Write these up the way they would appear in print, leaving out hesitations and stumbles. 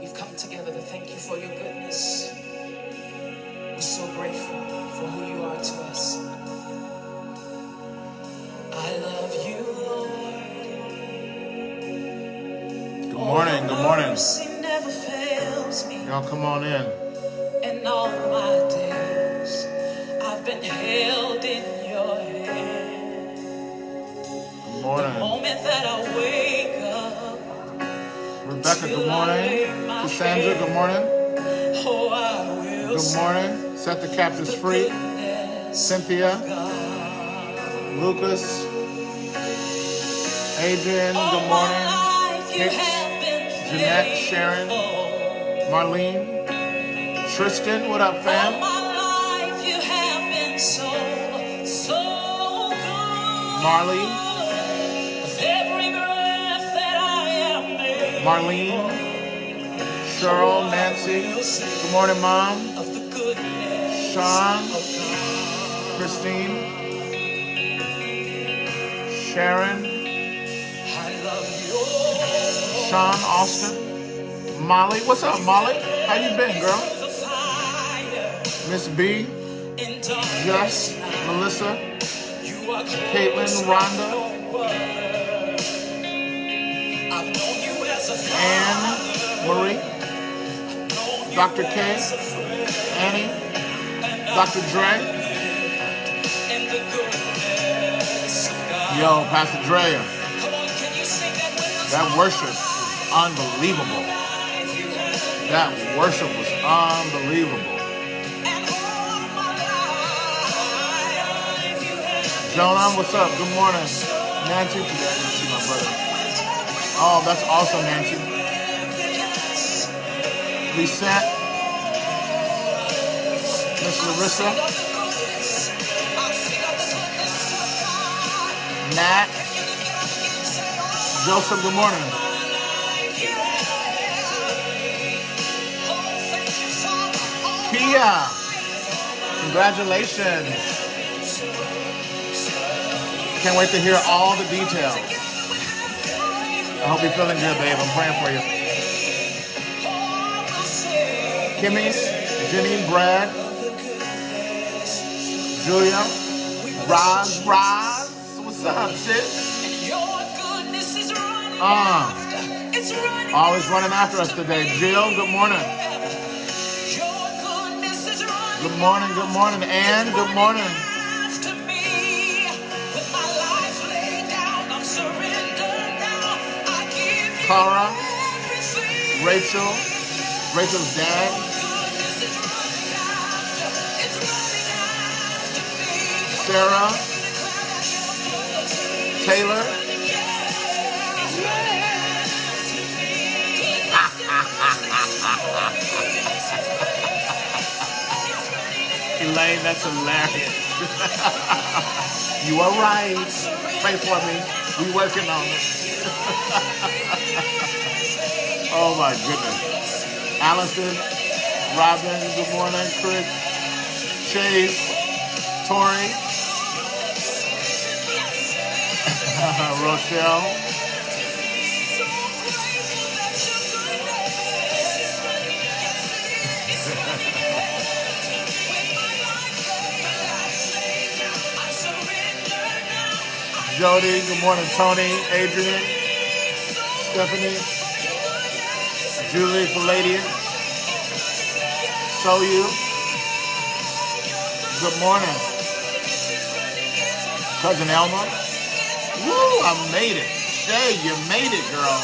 We've come together to thank you for your goodness. We're so grateful for who you are to us. I love you, Lord. Good morning, good morning. Mercy never fails me. Y'all come on in. And all my days, I've been held in your hand. Good morning. The moment that I wake up. Rebecca, good morning. Cassandra, good morning. Oh, good morning. Set the captives free. Cynthia. Lucas. Adrian, good morning. Hicks. Jeanette, Sharon. Marlene. Tristan, what up, fam? All my life you have been so good. Marley. With every breath that I am made. Marlene. Cheryl, Nancy. Good morning, Mom. Of the goodness Sean. of Christine. Sharon. I love you. Sean, Austin. Molly. What's up, Molly? How you been, girl? The fire Miss B. in darkness. Jess. Melissa. You are Caitlin, Rhonda. I've known you as a Anne. Marie. Dr. K. Annie. Dr. Dre. in the goodness of God. Yo, Pastor Dre. Come on, can you sing that with us? That worship was unbelievable. That worship was unbelievable. And all my life you have Jonah, what's up? Good morning. Nancy, today I didn't see my brother. Oh, that's awesome, Nancy. Lisette. Miss Larissa. Nat. Joseph, good morning. Kia. Congratulations. Can't wait to hear all the details. I hope you're feeling good, babe. I'm praying for you. Kimmy, Jenny, Brad, Julia, Roz, what's up, sis? your goodness is running it's running Always running after us today. Jill, good morning. your goodness is running Good morning, good morning. Ann, good morning. after me. With my life laid down, I'm surrendered now. I give you Cara, everything. Rachel, Rachel's dad, Goodness is running after, it's running after me. Sarah, Taylor. Elaine, that's hilarious. You are right. Pray for me. We working on it. Oh my goodness. Allison, Robin, good morning. Chris, Chase, Tori, Rochelle. Jody, good morning. Tony, Adrian, Stephanie, Julie, Palladium, So you. Good morning. Cousin Elma. Woo, I made it. Shay, you made it, girl.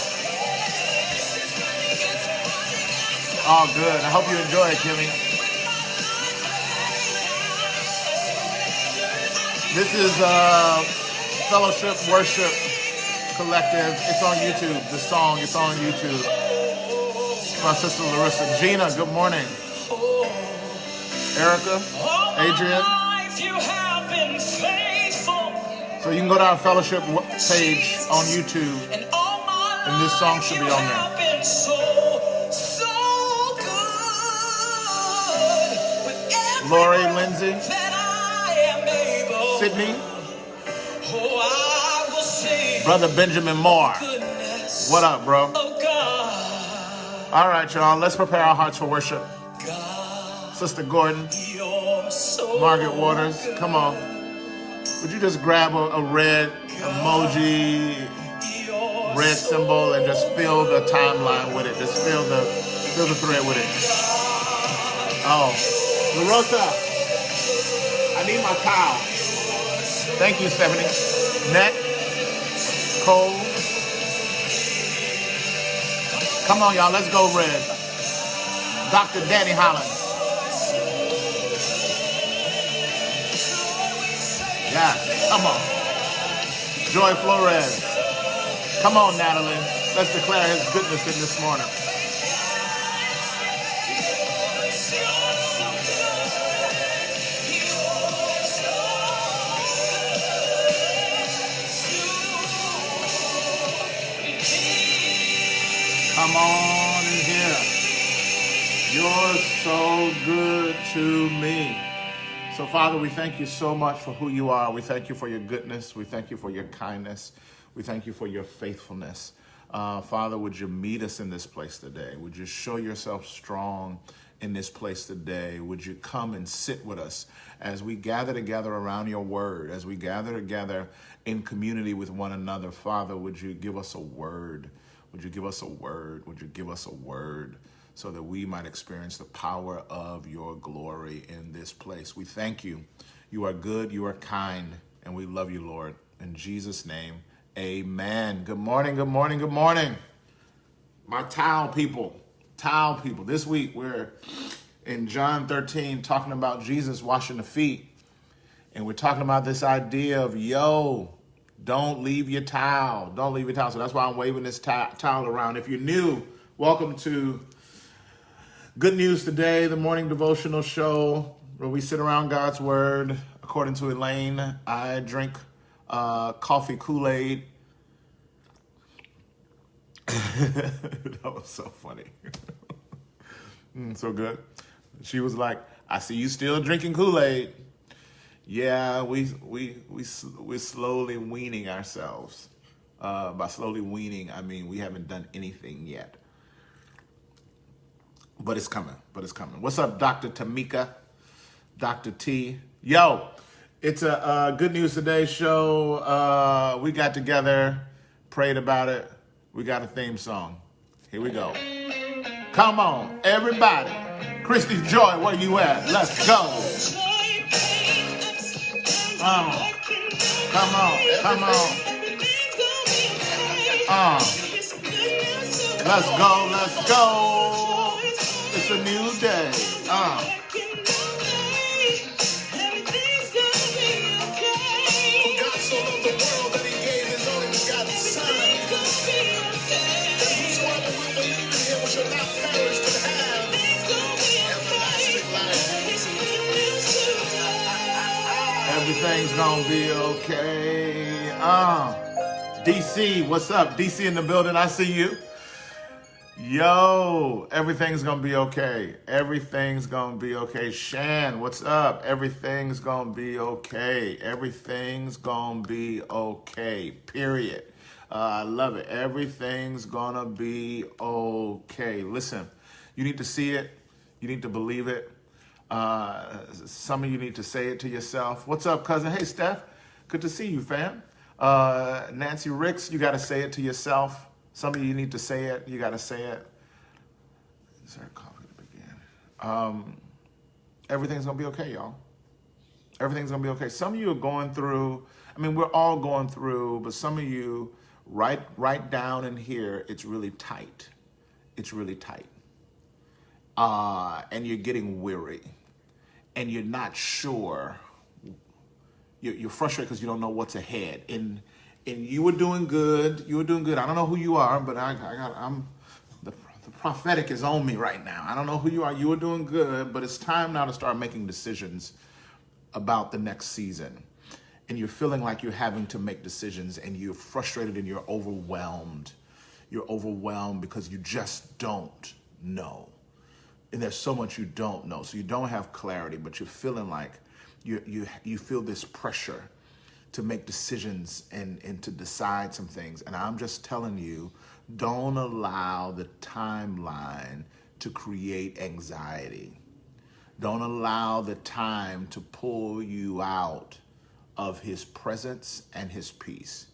Oh, good. I hope you enjoy it, Kimmy. This is Fellowship Worship Collective. It's on YouTube. The song, it's on YouTube. My sister Larissa. Gina, good morning. Erica, Adrian. So you can go to our Fellowship page on YouTube, and this song should be on there. Lori, Lindsay, Sydney, Brother Benjamin Moore. What up, bro? All right, y'all. Let's prepare our hearts for worship. God, Sister Gordon, you're so Margaret Waters, come on. Would you just grab a red emoji, you're red symbol, and just fill the timeline with it? Just fill the thread with it. Oh, LaRosa, I need my towel. Thank you, Stephanie. Net, Cole. Come on, y'all. Let's go red. Dr. Danny Holland. Yeah, come on. Joy Flores. Come on, Natalie. Let's declare his goodness in this morning. Come on in here. You're so good to me. So, Father, we thank you so much for who you are. We thank you for your goodness. We thank you for your kindness. We thank you for your faithfulness. Father, would you meet us in this place today? Would you show yourself strong in this place today? Would you come and sit with us as we gather together around your word, as we gather together in community with one another? Father, would you give us a word? Would you give us a word? Would you give us a word so that we might experience the power of your glory in this place? We thank you. You are good, you are kind, and we love you, Lord. In Jesus' name, amen. Good morning, good morning, good morning. My towel people. This week we're in John 13 talking about Jesus washing the feet. And we're talking about this idea of, don't leave your towel. Don't leave your towel. So that's why I'm waving this towel around. If you're new, welcome to Good News Today, the morning devotional show where we sit around God's word. According to Elaine, I drink coffee Kool-Aid. That was so funny. So good. She was like, I see you still drinking Kool-Aid. Yeah, we're slowly weaning ourselves. By slowly weaning, I mean we haven't done anything yet. But it's coming. What's up, Dr. Tamika? Dr. T? Yo, it's a Good News Today show. We got together, prayed about it. We got a theme song. Here we go. Come on, everybody. Christy Joy, where you at? Let's go. Come on. Let's go. It's a new day. God so loved the world that he gave his only begotten Son. That whosoever will believe in him shall not perish but have everlasting life. Everything's gonna be okay. DC, what's up? DC in the building, I see you. Yo, everything's gonna be okay. Everything's gonna be okay. Shan, what's up? Everything's gonna be okay. Everything's gonna be okay. Period. I love it. Everything's gonna be okay. Listen, you need to see it. You need to believe it. Some of you need to say it to yourself. What's up, cousin? Hey, Steph. Good to see you, fam. Nancy Ricks, you got to say it to yourself. Some of you need to say it. You got to say it. Is there a coffee to begin? Everything's going to be okay, y'all. Everything's going to be okay. Some of you are going through, I mean, we're all going through, but some of you, right down in here, it's really tight. It's really tight. And you're getting weary. And you're not sure. You're frustrated because you don't know what's ahead. And you were doing good. You were doing good. I don't know who you are, but the prophetic is on me right now. I don't know who you are. You were doing good, but it's time now to start making decisions about the next season. And you're feeling like you're having to make decisions, and you're frustrated and you're overwhelmed. You're overwhelmed because you just don't know. And there's so much you don't know. So you don't have clarity, but you're feeling like you feel this pressure to make decisions and to decide some things. And I'm just telling you, Don't allow the timeline to create anxiety. Don't allow the time to pull you out of his presence and his peace.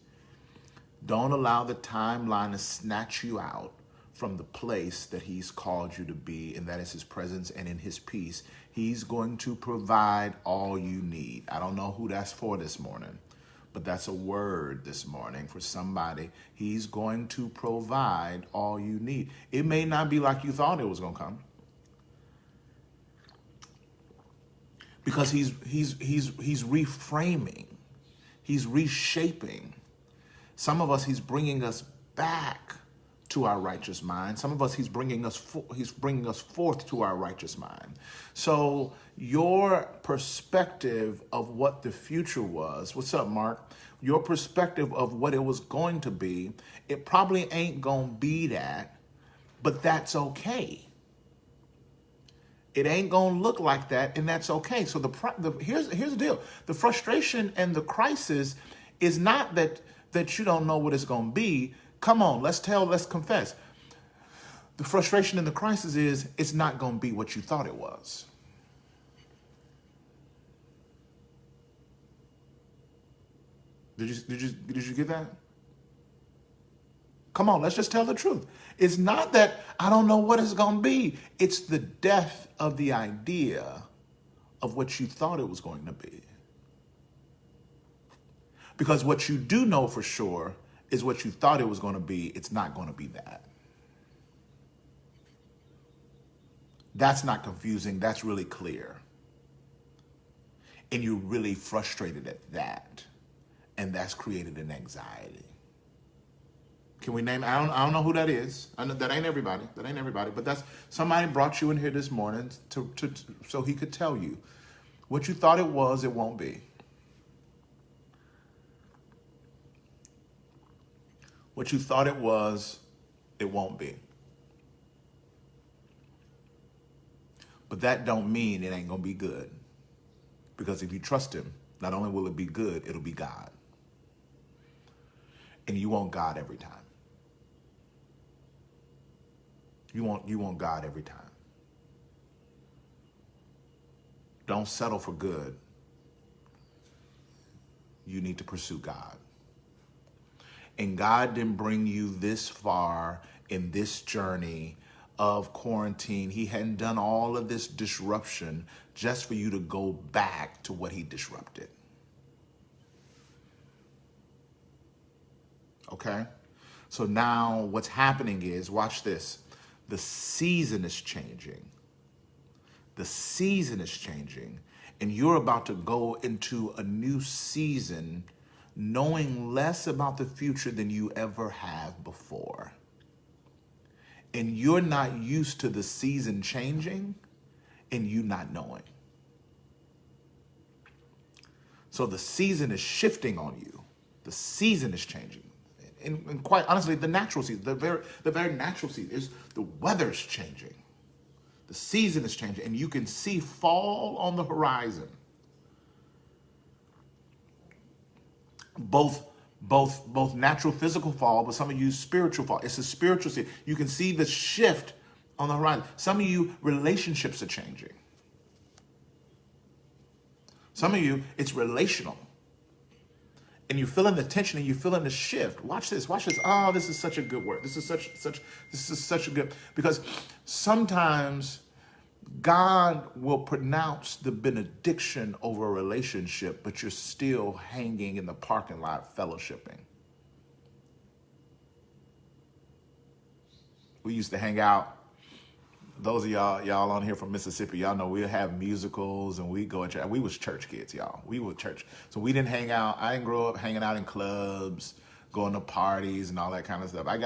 Don't allow the timeline to snatch you out from the place that he's called you to be, and that is his presence and in his peace. He's going to provide all you need. I don't know who that's for this morning, but that's a word this morning for somebody. He's going to provide all you need. It may not be like you thought it was going to come, because he's reframing, he's reshaping. Some of us, he's bringing us back to our righteous mind. Some of us, he's bringing us forth to our righteous mind. So your perspective of what the future was, what's up, Mark? Your perspective of what it was going to be, it probably ain't gonna be that, but that's okay. It ain't gonna look like that, and that's okay. So here's the deal: the frustration and the crisis is not that you don't know what it's gonna be. Come on, let's confess. The frustration and the crisis is it's not gonna be what you thought it was. Did you get that? Come on, let's just tell the truth. It's not that I don't know what it's going to be. It's the death of the idea of what you thought it was going to be. Because what you do know for sure is what you thought it was going to be, it's not going to be that. That's not confusing. That's really clear. And you're really frustrated at that. And that's created an anxiety. Can we name? I don't know who that is. I know that ain't everybody. But that's somebody brought you in here this morning so he could tell you what you thought it was. It won't be. What you thought it was, it won't be. But that don't mean it ain't gonna be good. Because if you trust him, not only will it be good, it'll be God. And you want God every time. You want God every time. Don't settle for good. You need to pursue God. And God didn't bring you this far in this journey of quarantine. He hadn't done all of this disruption just for you to go back to what he disrupted. Okay? So now what's happening is, watch this. The season is changing. The season is changing. And you're about to go into a new season knowing less about the future than you ever have before. And you're not used to the season changing and you not knowing. So the season is shifting on you. The season is changing. And quite honestly, the natural season, the very natural season is the weather's changing. The season is changing, and you can see fall on the horizon. Both natural physical fall, but some of you spiritual fall. It's a spiritual season. You can see the shift on the horizon. Some of you, relationships are changing. Some of you, it's relational. And you're feeling the tension and you're feeling the shift. Watch this. Oh, this is such a good word. This is such a good, because sometimes God will pronounce the benediction over a relationship, but you're still hanging in the parking lot fellowshipping. We used to hang out. Those of y'all on here from Mississippi, y'all know we'll have musicals and we go to church. We was church kids, y'all. We were church. So we didn't hang out. I didn't grow up hanging out in clubs, going to parties and all that kind of stuff. I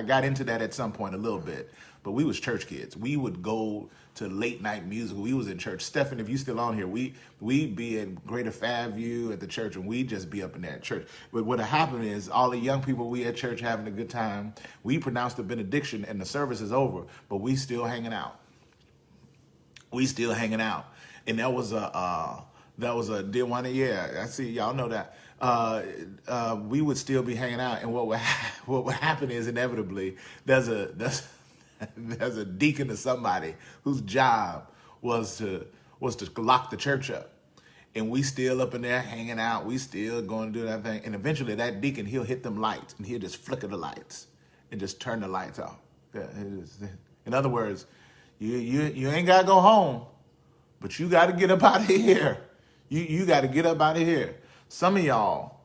got into that at some point a little bit, but we was church kids. We would go to late night music. We was in church. Stephan, if you still on here, we'd be at Greater Fairview at the church and we'd just be up in that church. But what happened is all the young people, we at church having a good time, we pronounced the benediction and the service is over, but we still hanging out. And there was That was a dear one. Yeah, I see. Y'all know that. We would still be hanging out, and what would happen is inevitably there's a deacon or somebody whose job was to lock the church up, and we still up in there hanging out. We still going to do that thing, and eventually that deacon, he'll hit them lights, and he'll just flicker the lights and just turn the lights off. Yeah, in other words, you ain't gotta go home, but you got to get up out of here. You got to get up out of here. Some of y'all,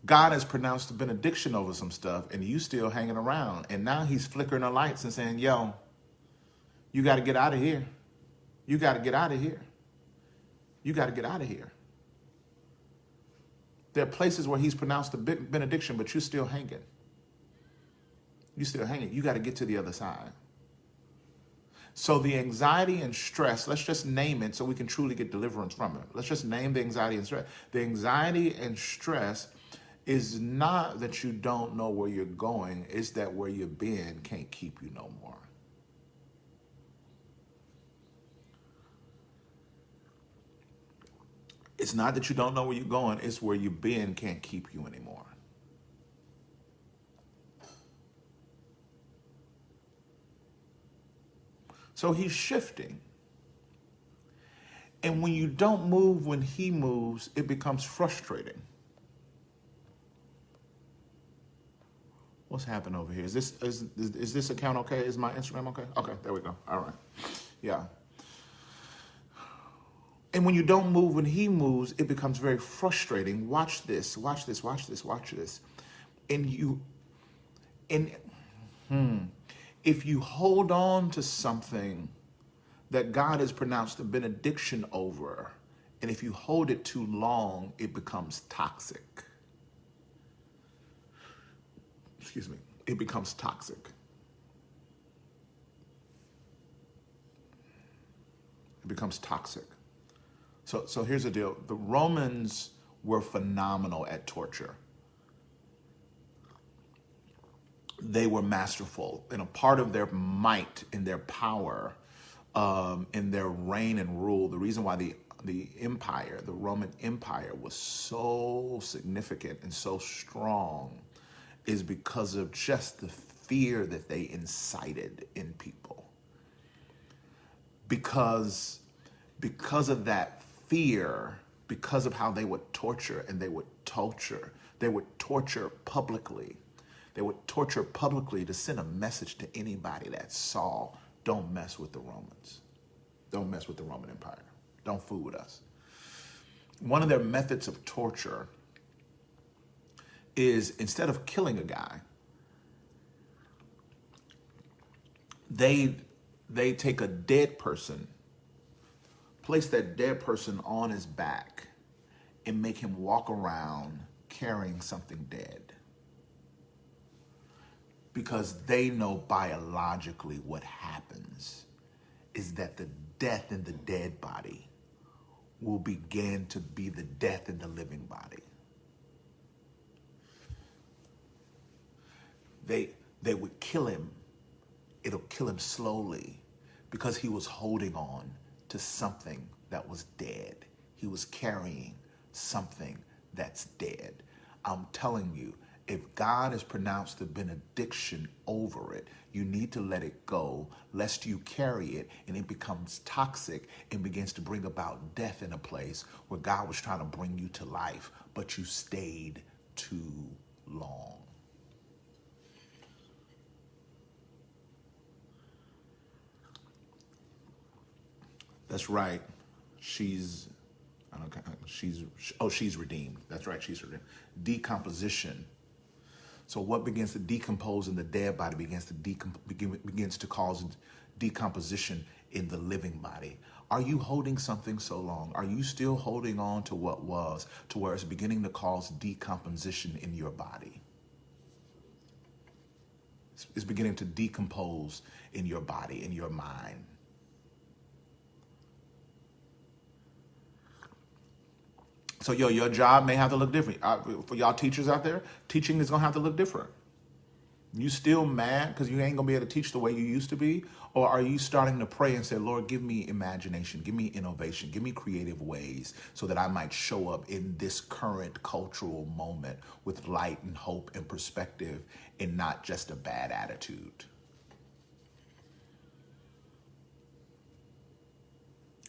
God has pronounced a benediction over some stuff, and you still hanging around. And now he's flickering the lights and saying, yo, you got to get out of here. You got to get out of here. You got to get out of here. There are places where he's pronounced a benediction, but you're still hanging. You're still hanging. You got to get to the other side. So the anxiety and stress, let's just name it so we can truly get deliverance from it. Let's just name the anxiety and stress. The anxiety and stress is not that you don't know where you're going, it's that where you've been can't keep you no more. It's not that you don't know where you're going, it's where you've been can't keep you anymore. So he's shifting. And when you don't move when he moves, it becomes frustrating. What's happened over here? Is this account okay? Is my Instagram okay? Okay, there we go. All right. Yeah. And when you don't move when he moves, it becomes very frustrating. Watch this, watch this, watch this, watch this. If you hold on to something that God has pronounced a benediction over, and if you hold it too long, it becomes toxic. Excuse me, it becomes toxic. It becomes toxic. So here's the deal. The Romans were phenomenal at torture. They were masterful, and a part of their might and their power, in their reign and rule, the reason why the empire, the Roman Empire, was so significant and so strong is because of just the fear that they incited in people. Because of that fear, because of how they would torture, and they would torture publicly. They would torture publicly to send a message to anybody that saw, don't mess with the Romans. Don't mess with the Roman Empire. Don't fool with us. One of their methods of torture is, instead of killing a guy, they take a dead person, place that dead person on his back, and make him walk around carrying something dead. Because they know biologically what happens is that the death in the dead body will begin to be the death in the living body. They would kill him. It'll kill him slowly because he was holding on to something that was dead. He was carrying something that's dead. I'm telling you, if God has pronounced the benediction over it, you need to let it go, lest you carry it and it becomes toxic and begins to bring about death in a place where God was trying to bring you to life, but you stayed too long. That's right. She's redeemed. That's right, she's redeemed. Decomposition. So what begins to decompose in the dead body begins to cause decomposition in the living body. Are you holding something so long? Are you still holding on to what was, to where it's beginning to cause decomposition in your body? It's beginning to decompose in your body, in your mind. So your job may have to look different. For y'all teachers out there, teaching is going to have to look different. You still mad because you ain't gonna be able to teach the way you used to be? Or are you starting to pray and say, Lord, give me imagination, give me innovation, give me creative ways so that I might show up in this current cultural moment with light and hope and perspective and not just a bad attitude?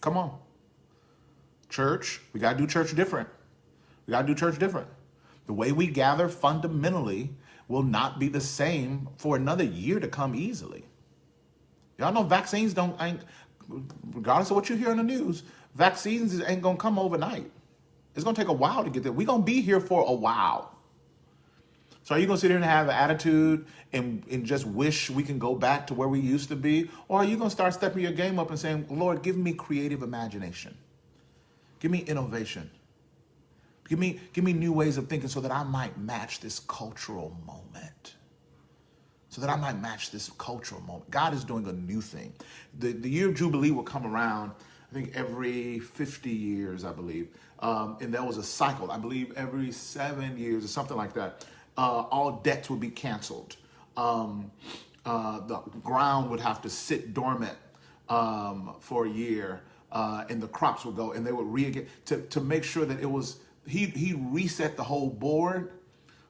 Come on. Church, we gotta do church different. We gotta do church different. The way we gather fundamentally will not be the same for another year to come easily. Y'all know vaccines ain't, regardless of what you hear in the news, vaccines ain't gonna come overnight. It's gonna take a while to get there. We're gonna be here for a while. So are you gonna sit here and have an attitude and just wish we can go back to where we used to be? Or are you gonna start stepping your game up and saying, Lord, give me creative imagination. Give me innovation. Give me new ways of thinking so that I might match this cultural moment. So that I might match this cultural moment. God is doing a new thing. The year of Jubilee will come around, I think, every 50 years, I believe. And there was a cycle, I believe, every 7 years or something like that. All debts would be canceled. The ground would have to sit dormant for a year. And the crops would go, and they would to make sure that it was, he reset the whole board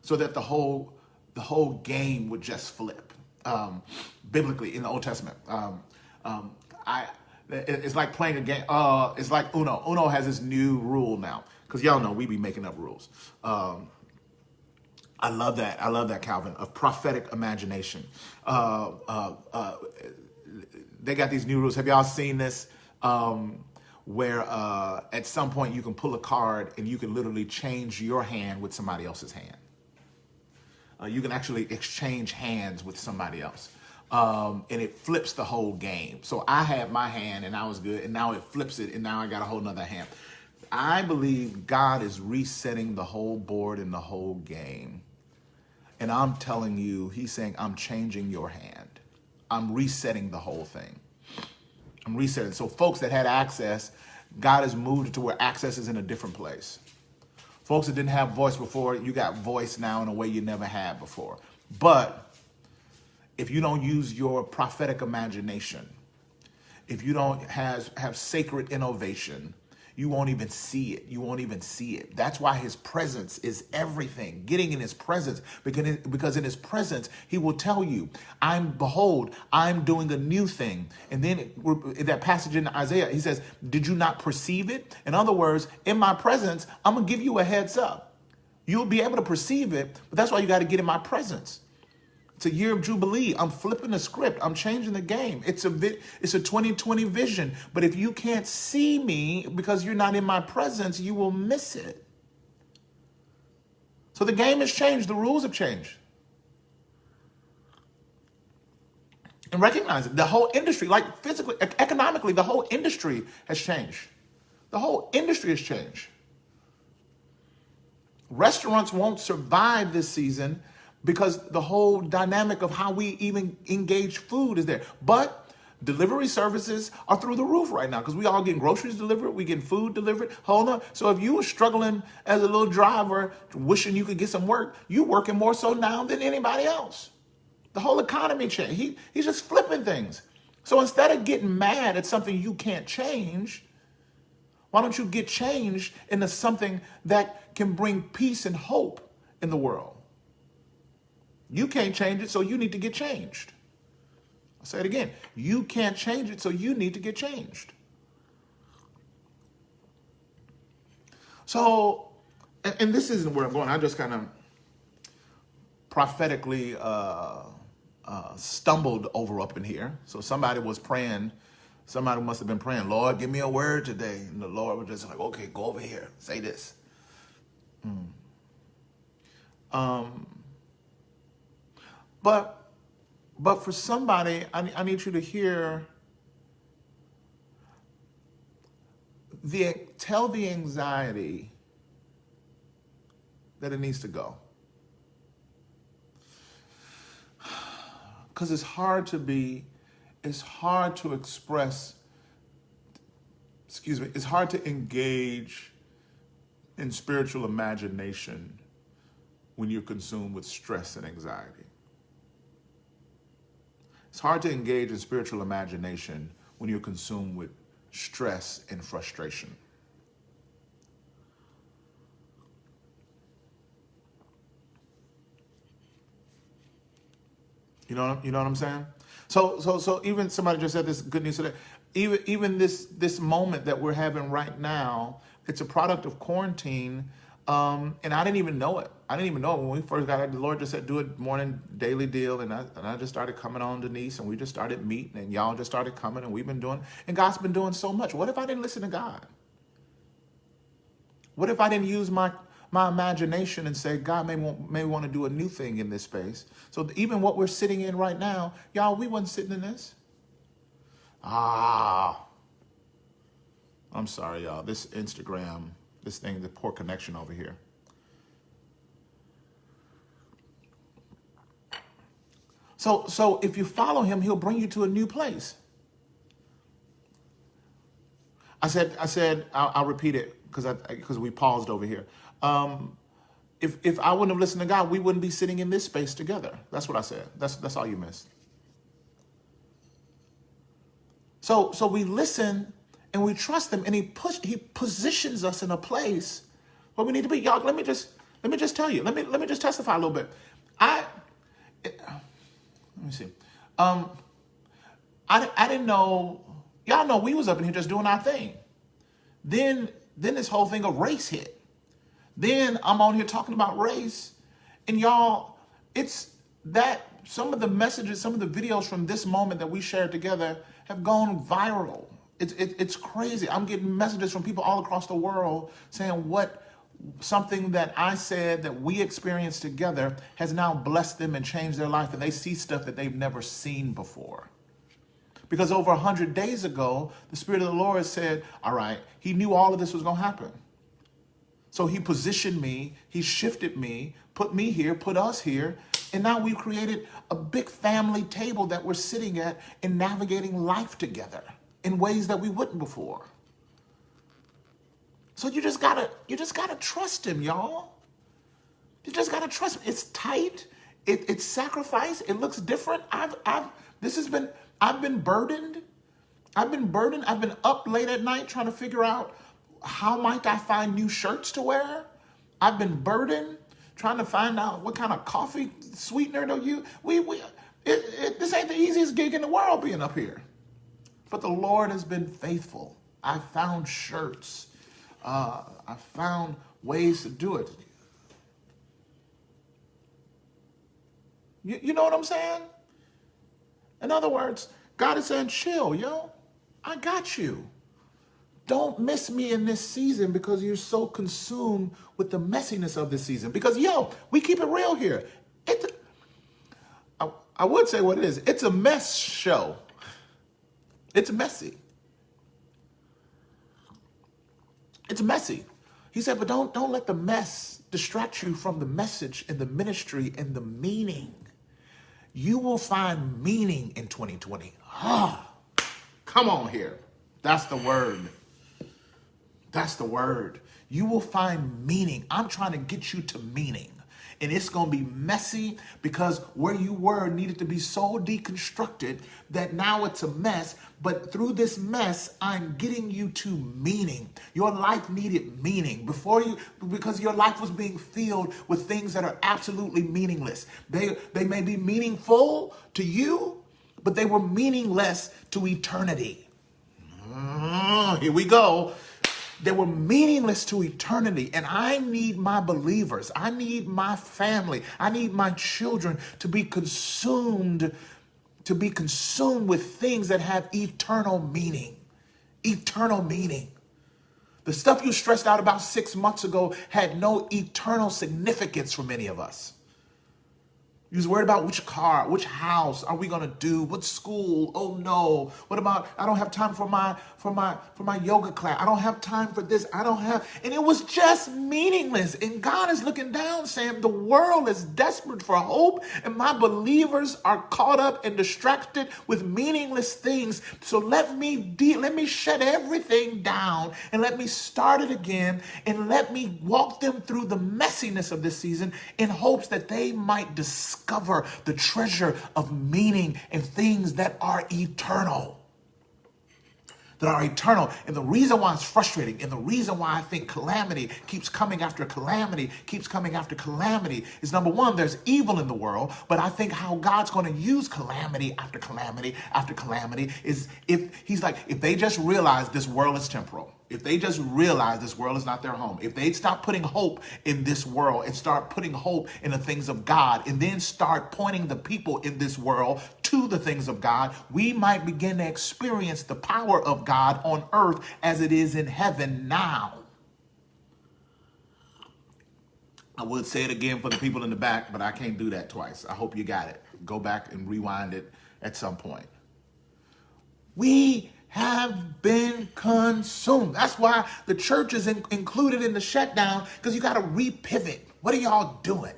so that the whole game would just flip. Biblically in the Old Testament, it's like playing a game. It's like Uno. Uno has this new rule now because y'all know we be making up rules. I love that. I love that, Calvin, of prophetic imagination. They got these new rules. Have y'all seen this? Where at some point you can pull a card and you can literally change your hand with somebody else's hand. You can actually exchange hands with somebody else. And it flips the whole game. So I had my hand and I was good, and now it flips it, and now I got a whole nother hand. I believe God is resetting the whole board and the whole game. And I'm telling you, he's saying, I'm changing your hand. I'm resetting the whole thing. I'm resetting. So folks that had access, God has moved it to where access is in a different place. Folks that didn't have voice before, you got voice now in a way you never had before. But if you don't use your prophetic imagination, if you don't have sacred innovation, you won't even see it. You won't even see it. That's why his presence is everything. Getting in his presence, because in his presence, he will tell you, behold, I'm doing a new thing. And then in that passage in Isaiah, he says, did you not perceive it? In other words, in my presence, I'm going to give you a heads up. You'll be able to perceive it, but that's why you got to get in my presence. It's a year of Jubilee. I'm flipping the script. I'm changing the game. It's a 2020 vision. But if you can't see me because you're not in my presence, you will miss it. So the game has changed. The rules have changed. And recognize it. The whole industry, like physically, economically, the whole industry has changed. The whole industry has changed. Restaurants won't survive this season because the whole dynamic of how we even engage food is there. But delivery services are through the roof right now because we all getting groceries delivered, we getting food delivered. Hold on. So if you were struggling as a little driver, wishing you could get some work, you working more so now than anybody else. The whole economy changed. He's just flipping things. So instead of getting mad at something you can't change, why don't you get changed into something that can bring peace and hope in the world? You can't change it, so you need to get changed. I'll say it again. You can't change it, so you need to get changed. So, and this isn't where I'm going. I just kind of prophetically stumbled over up in here. So somebody was praying. Somebody must have been praying, Lord, give me a word today. And the Lord was just like, okay, go over here. Say this. But for somebody, I need you to hear, tell the anxiety that it needs to go. Because it's hard to express, it's hard to engage in spiritual imagination when you're consumed with stress and anxiety. It's hard to engage in spiritual imagination when you're consumed with stress and frustration. You know what I'm saying? So even somebody just said this good news today. Even this moment that we're having right now, it's a product of quarantine. And I didn't even know it. I didn't even know it when we first got it. The Lord just said, do a morning daily deal. And I just started coming on Denise, and we just started meeting, and y'all just started coming, and we've been doing, and God's been doing so much. What if I didn't listen to God? What if I didn't use my imagination and say, God may want to do a new thing in this space? So even what we're sitting in right now, y'all, we wasn't sitting in this. I'm sorry, y'all. This Instagram, this thing, the poor connection over here. So if you follow him, he'll bring you to a new place. I said, I'll repeat it because we paused over here. If I wouldn't have listened to God, we wouldn't be sitting in this space together. That's what I said. That's all you missed. So we listen and we trust him, and he positions us in a place where we need to be. Y'all, let me just tell you. Let me just testify a little bit. Let me see. I didn't know. Y'all know we was up in here just doing our thing. Then this whole thing of race hit. Then I'm on here talking about race, and y'all, it's that some of the messages, some of the videos from this moment that we shared together have gone viral. It's crazy. I'm getting messages from people all across the world saying something that I said that we experienced together has now blessed them and changed their life, and they see stuff that they've never seen before. Because over 100 days ago, the Spirit of the Lord said, all right, he knew all of this was going to happen. So he positioned me, he shifted me, put me here, put us here, and now we've created a big family table that we're sitting at and navigating life together in ways that we wouldn't before. So you just gotta trust him, y'all. You just gotta trust him. It's tight. It's sacrifice. It looks different. I've been burdened. I've been up late at night trying to figure out how might I find new shirts to wear. I've been burdened trying to find out what kind of coffee sweetener to use. This ain't the easiest gig in the world being up here. But the Lord has been faithful. I found shirts. I found ways to do it. You know what I'm saying? In other words, God is saying, chill, yo. I got you. Don't miss me in this season because you're so consumed with the messiness of this season. Because, yo, we keep it real here. I would say what it is. It's a mess show. It's messy. It's messy. He said, but don't let the mess distract you from the message and the ministry and the meaning. You will find meaning in 2020. Come on here. That's the word. That's the word. You will find meaning. I'm trying to get you to meaning. And it's going to be messy because where you were needed to be so deconstructed that now it's a mess. But through this mess, I'm getting you to meaning. Your life needed meaning because your life was being filled with things that are absolutely meaningless. They may be meaningful to you, but they were meaningless to eternity. Here we go. They were meaningless to eternity. And I need my believers. I need my family. I need my children to be consumed with things that have eternal meaning. Eternal meaning. The stuff you stressed out about 6 months ago had no eternal significance for many of us. You was worried about which car, which house are we gonna do, what school? Oh no! What about I don't have time for my yoga class. I don't have time for this. And it was just meaningless. And God is looking down, saying the world is desperate for hope, and my believers are caught up and distracted with meaningless things. So let me shut everything down and let me start it again, and let me walk them through the messiness of this season in hopes that they might discover discover the treasure of meaning and things that are eternal. That are eternal. And the reason why it's frustrating, and the reason why I think calamity keeps coming after calamity, is number one, there's evil in the world, but I think how God's going to use calamity after calamity after calamity is if they just realize this world is temporal. If they just realize this world is not their home, if they stop putting hope in this world and start putting hope in the things of God, and then start pointing the people in this world to the things of God, we might begin to experience the power of God on earth as it is in heaven now. I would say it again for the people in the back, but I can't do that twice. I hope you got it. Go back and rewind it at some point. We have been consumed. That's why the church is included in the shutdown, because you got to repivot. What are y'all doing?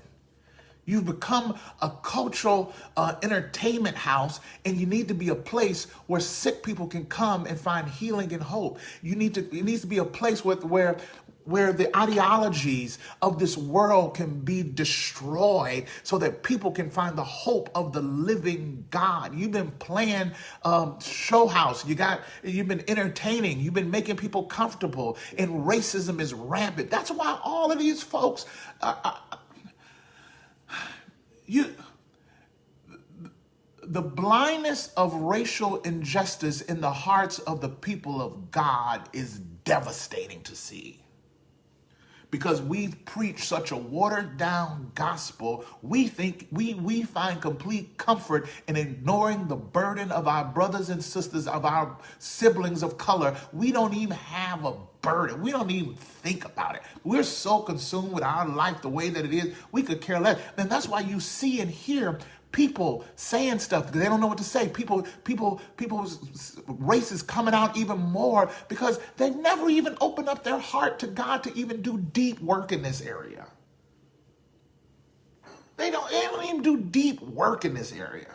You've become a cultural entertainment house, and you need to be a place where sick people can come and find healing and hope. It needs to be a place where the ideologies of this world can be destroyed so that people can find the hope of the living God. You've been playing show house. You've been entertaining. You've been making people comfortable, and racism is rampant. That's why all of these folks, the blindness of racial injustice in the hearts of the people of God is devastating to see. Because we've preached such a watered down gospel, we think we find complete comfort in ignoring the burden of our brothers and sisters, of our siblings of color. We don't even have a burden. We don't even think about it. We're so consumed with our life the way that it is, we could care less. And that's why you see and hear people saying stuff because they don't know what to say. People's races coming out even more because they never even opened up their heart to God to even do deep work in this area. They don't even do deep work in this area.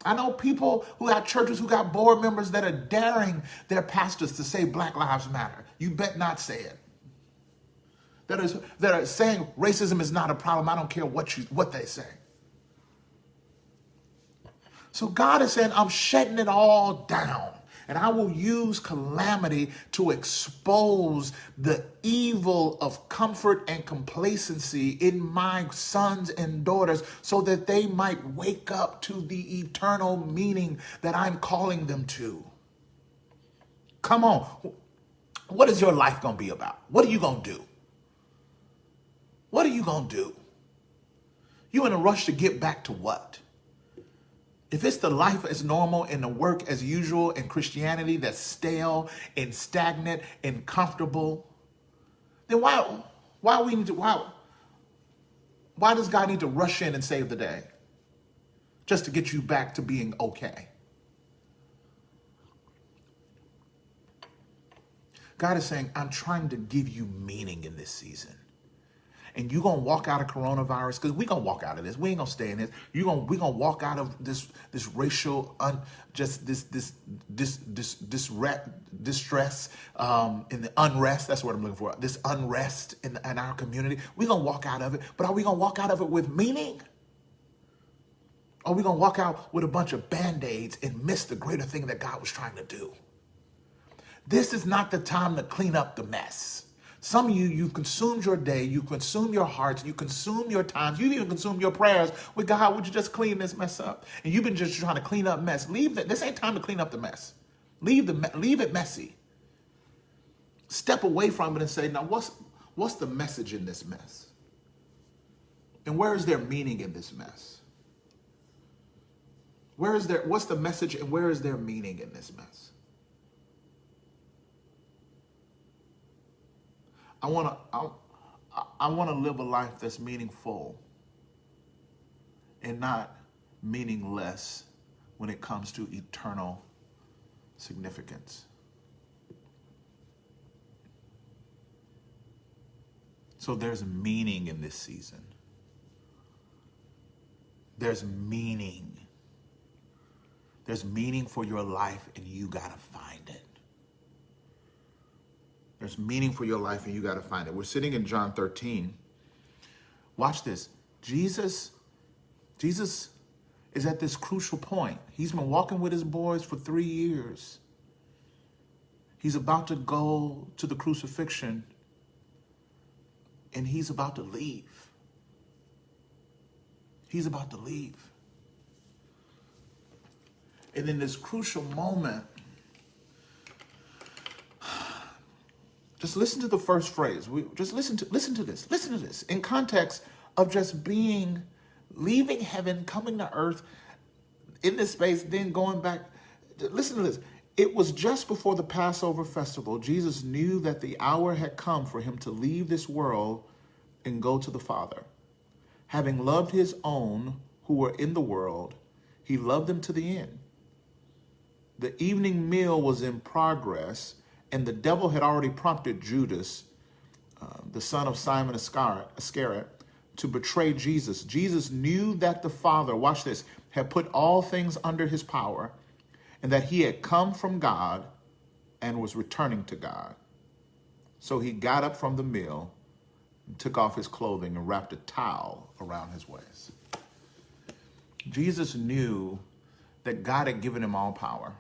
I know people who got churches who got board members that are daring their pastors to say Black Lives Matter. You bet not say it. That are saying racism is not a problem. I don't care what they say. So God is saying, I'm shutting it all down, and I will use calamity to expose the evil of comfort and complacency in my sons and daughters so that they might wake up to the eternal meaning that I'm calling them to. Come on. What is your life going to be about? What are you going to do? What are you going to do? You in a rush to get back to what? If it's the life as normal and the work as usual and Christianity that's stale and stagnant and comfortable, then why does God need to rush in and save the day? Just to get you back to being okay. God is saying, I'm trying to give you meaning in this season. And you're going to walk out of coronavirus, because we're going to walk out of this. We ain't going to stay in this. We're going to walk out of this racial, distress, in the unrest. That's what I'm looking for. This unrest in our community. We're going to walk out of it. But are we going to walk out of it with meaning? Or are we going to walk out with a bunch of Band-Aids and miss the greater thing that God was trying to do? This is not the time to clean up the mess. Some of you've consumed your day, you consume your hearts, you consume your times, you even consume your prayers with God. Would you just clean this mess up? And you've been just trying to clean up mess. This ain't time to clean up the mess. Leave it messy. Step away from it and say, now what's the message in this mess? And where is there meaning in this mess? What's the message and where is there meaning in this mess? I want to live a life that's meaningful and not meaningless when it comes to eternal significance. So there's meaning in this season. There's meaning. There's meaning for your life, and you got to find it. There's meaning for your life, and you got to find it. We're sitting in John 13. Watch this. Jesus is at this crucial point. He's been walking with his boys for 3 years. He's about to go to the crucifixion, and he's about to leave. He's about to leave. And in this crucial moment, just listen to the first phrase. Just listen to this. Listen to this in context of just leaving heaven, coming to earth in this space, then going back. Listen to this. It was just before the Passover festival. Jesus knew that the hour had come for him to leave this world and go to the Father. Having loved his own who were in the world, he loved them to the end. The evening meal was in progress, and the devil had already prompted Judas, the son of Simon Iscariot, to betray Jesus. Jesus knew that the Father, watch this, had put all things under his power, and that he had come from God and was returning to God. So he got up from the meal, and took off his clothing and wrapped a towel around his waist. Jesus knew that God had given him all power.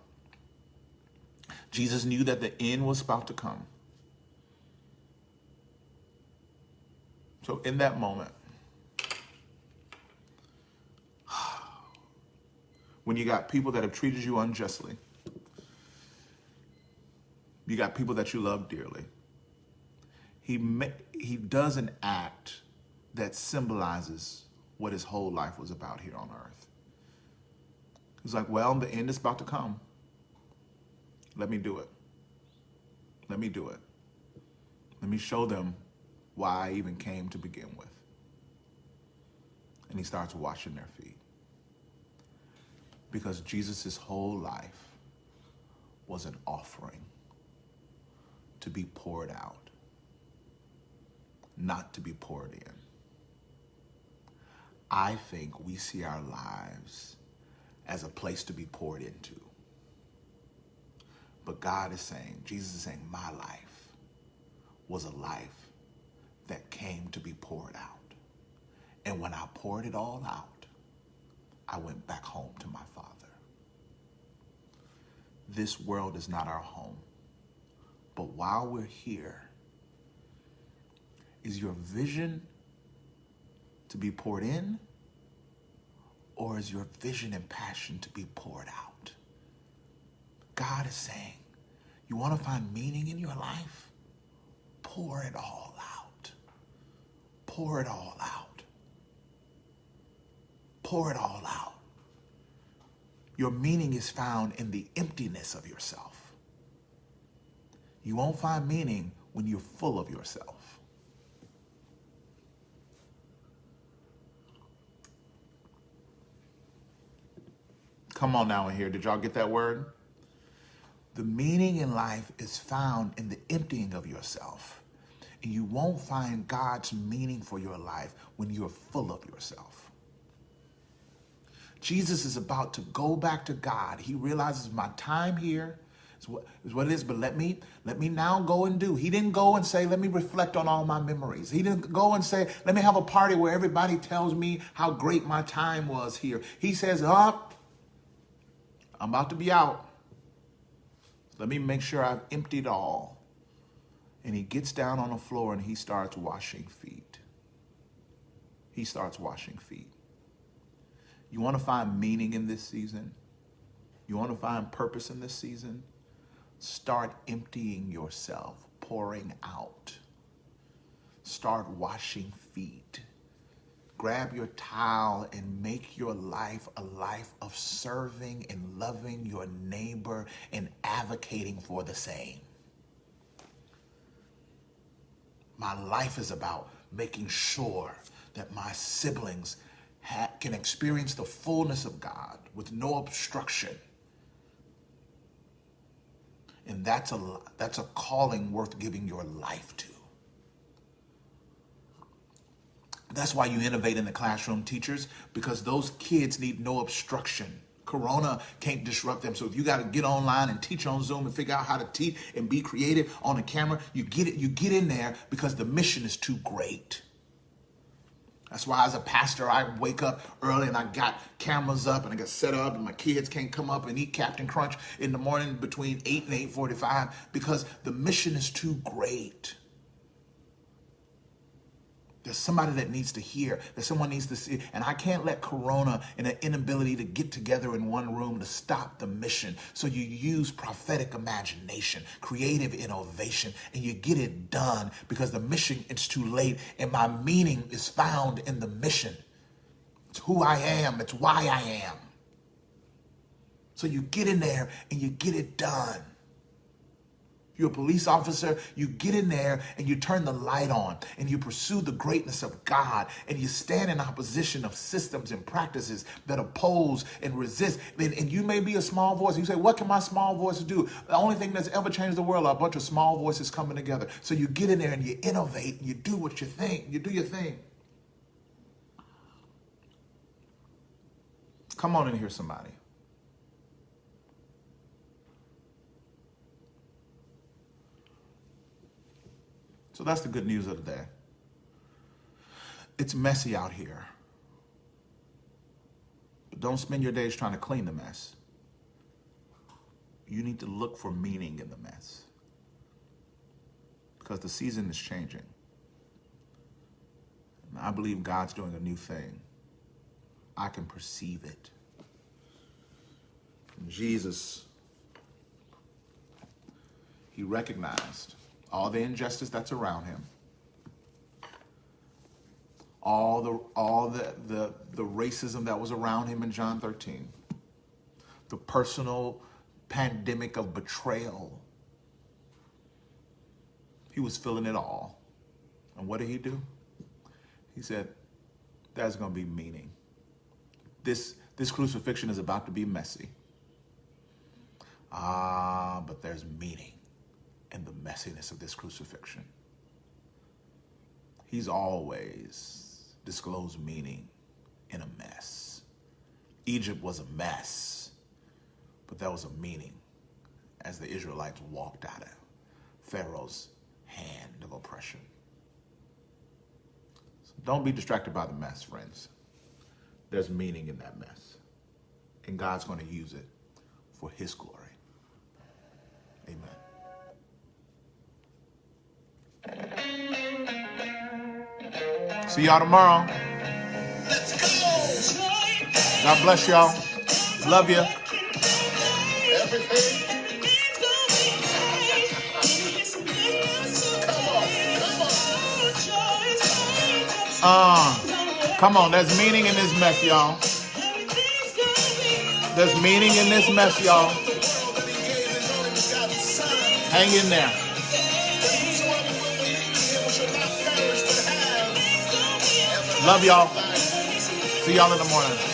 Jesus knew that the end was about to come. So in that moment, when you got people that have treated you unjustly, you got people that you love dearly, he does an act that symbolizes what his whole life was about here on earth. He's like, well, the end is about to come. Let me do it. Let me do it. Let me show them why I even came to begin with. And he starts washing their feet. Because Jesus' whole life was an offering to be poured out, not to be poured in. I think we see our lives as a place to be poured into. But God is saying, Jesus is saying, my life was a life that came to be poured out. And when I poured it all out, I went back home to my Father. This world is not our home. But while we're here, is your vision to be poured in, or is your vision and passion to be poured out? God is saying, you want to find meaning in your life? Pour it all out. Pour it all out. Pour it all out. Your meaning is found in the emptiness of yourself. You won't find meaning when you're full of yourself. Come on now in here. Did y'all get that word? The meaning in life is found in the emptying of yourself. And you won't find God's meaning for your life when you're full of yourself. Jesus is about to go back to God. He realizes my time here is what it is, but let me now go and do. He didn't go and say, let me reflect on all my memories. He didn't go and say, let me have a party where everybody tells me how great my time was here. He says, I'm about to be out. Let me make sure I've emptied all. And he gets down on the floor and he starts washing feet. He starts washing feet. You want to find meaning in this season? You want to find purpose in this season? Start emptying yourself, pouring out. Start washing feet. Grab your towel and make your life a life of serving and loving your neighbor and advocating for the same. My life is about making sure that my siblings can experience the fullness of God with no obstruction. And that's a calling worth giving your life to. That's why you innovate in the classroom, teachers, because those kids need no obstruction. Corona can't disrupt them. So if you got to get online and teach on Zoom and figure out how to teach and be creative on the camera, you get in there because the mission is too great. That's why as a pastor, I wake up early and I got cameras up and I got set up and my kids can't come up and eat Captain Crunch in the morning between 8 and 8:45 because the mission is too great. There's somebody that needs to hear, that someone needs to see. And I can't let Corona and an inability to get together in one room to stop the mission. So you use prophetic imagination, creative innovation, and you get it done because the mission is too late. And my meaning is found in the mission. It's who I am. It's why I am. So you get in there and you get it done. You're a police officer, you get in there and you turn the light on and you pursue the greatness of God and you stand in opposition of systems and practices that oppose and resist. And you may be a small voice. You say, what can my small voice do? The only thing that's ever changed the world are a bunch of small voices coming together. So you get in there and you innovate and you do what you think. You do your thing. Come on in here, somebody. So that's the good news of the day. It's messy out here. But don't spend your days trying to clean the mess. You need to look for meaning in the mess. Because the season is changing. And I believe God's doing a new thing. I can perceive it. And Jesus, he recognized all the injustice that's around him, all the racism that was around him in John 13, the personal pandemic of betrayal. He was feeling it all. And what did he do? He said, there's going to be meaning. This crucifixion is about to be messy. But there's meaning in the messiness of this crucifixion. He's always disclosed meaning in a mess. Egypt was a mess, but there was a meaning as the Israelites walked out of Pharaoh's hand of oppression. So don't be distracted by the mess, friends. There's meaning in that mess, and God's going to use it for his glory. Amen. See y'all tomorrow. Let's go. God bless y'all. Love you. Everything. Come on, there's meaning in this mess, y'all. There's meaning in this mess, y'all. Hang in there. Love y'all. See y'all in the morning.